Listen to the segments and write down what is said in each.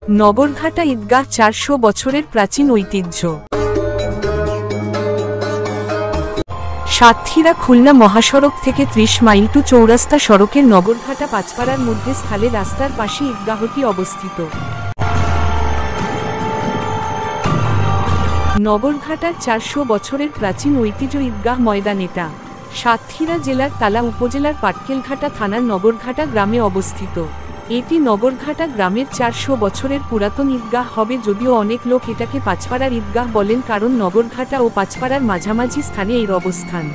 নগরঘাটা ঈদগাহ ৪০০ বছরের প্রাচীন ঐতিহ্য। সাতক্ষীরা খুলনা মহাসড়ক থেকে ৩০ মাইল টু চৌরাস্তা সড়কের নগরঘাটা পাঁচপাড়ার মধ্যে স্থানে রাস্তার পাশে ঈদগাহটি অবস্থিত। নগরঘাটার ৪০০ বছরের প্রাচীন ঐতিহ্য ঈদগাহ ময়দান। এটা সাতক্ষীরা জেলার তালা উপজেলার পাটকেলঘাটা থানার নগরঘাটা গ্রামে অবস্থিত। এটি নগরঘাটা গ্রামের ৪০০ বছরের পুরাতন ঈদগাহ হবে, যদিও অনেক লোক এটাকে পাঁচপাড়ার ঈদগাহ বলেন, কারণ নগরঘাটা ও পাঁচপাড়ার মাঝামাঝি স্থানে এর অবস্থান।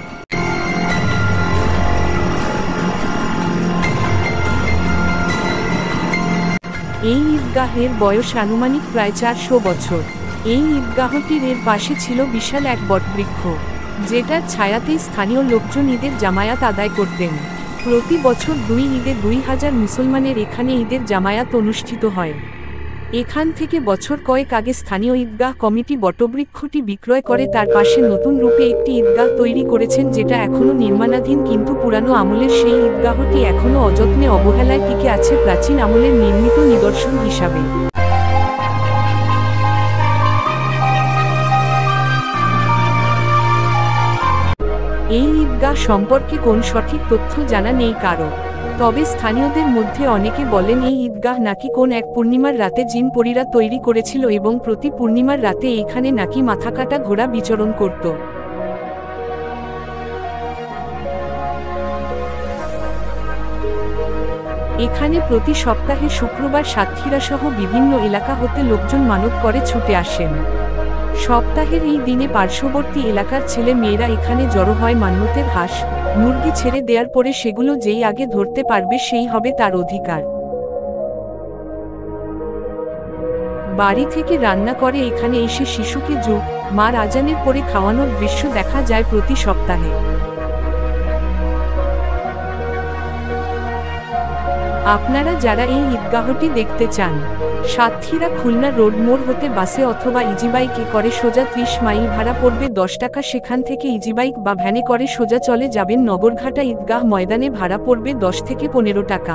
এই ঈদগাহের বয়স আনুমানিক প্রায় ৪০০ বছর। এই ঈদগাহটির এর পাশে ছিল বিশাল এক বটবৃক্ষ, যেটার ছায়াতেই স্থানীয় লোকজন ঈদের জামায়াত আদায় করতেন। প্রতি বছর ২ ঈদে ২,০০০ মুসলমানের এখানে ঈদের জামায়াত অনুষ্ঠিত হয়। এখান থেকে বছর কয়েক আগে স্থানীয় ঈদগাহ কমিটি বটবৃক্ষটি বিক্রয় করে তার পাশে নতুন রূপে একটি ঈদগাহ তৈরি করেছেন, যেটা এখনও নির্মাণাধীন, কিন্তু পুরানো আমলের সেই ঈদগাহটি এখনও অযত্নে অবহেলায় টিকে আছে প্রাচীন আমলের নির্মিত নিদর্শন হিসাবে। এই ঈদগাহ সম্পর্কে কোন সঠিক তথ্য জানা নেই কারো, তবে স্থানীয়দের মধ্যে অনেকে বলেন এই ঈদগাহ নাকি কোন এক পূর্ণিমার রাতে জিন পরীরা তৈরি করেছিল এবং প্রতি পূর্ণিমার রাতে এখানে নাকি মাথাকাটা ঘোড়া বিচরণ করত। এখানে প্রতি সপ্তাহে শুক্রবার সাতক্ষীরা সহ বিভিন্ন এলাকা হতে লোকজন মানত করে ছুটে আসেন। সপ্তাহের এই দিনে পার্শ্ববর্তী এলাকার ছেলে মেয়েরা এখানে জড়ো হয় মান্যতের হাঁস মুরগি ছেড়ে দেওয়ার পরে সেগুলো যেই আগে ধরতে পারবে সেই হবে তার অধিকার। বাড়ি থেকে রান্না করে এখানে এসে শিশুকে মার আজানের পরে খাওয়ানোর দৃশ্য দেখা যায় প্রতি সপ্তাহে। আপনারা যারা এই ঈদগাহটি দেখতে চান, সাতক্ষীরা খুলনা রোড মোড় হতে বাসে অথবা ইজিবাইকে করে সোজা ৩০ মাইল, ভাড়া পড়বে ১০ টাকা। সেখান থেকে ইজিবাইক বা ভ্যানে করে সোজা চলে যাবেন নগরঘাটা ঈদগাহ ময়দানে, ভাড়া পড়বে ১০ থেকে ১৫ টাকা।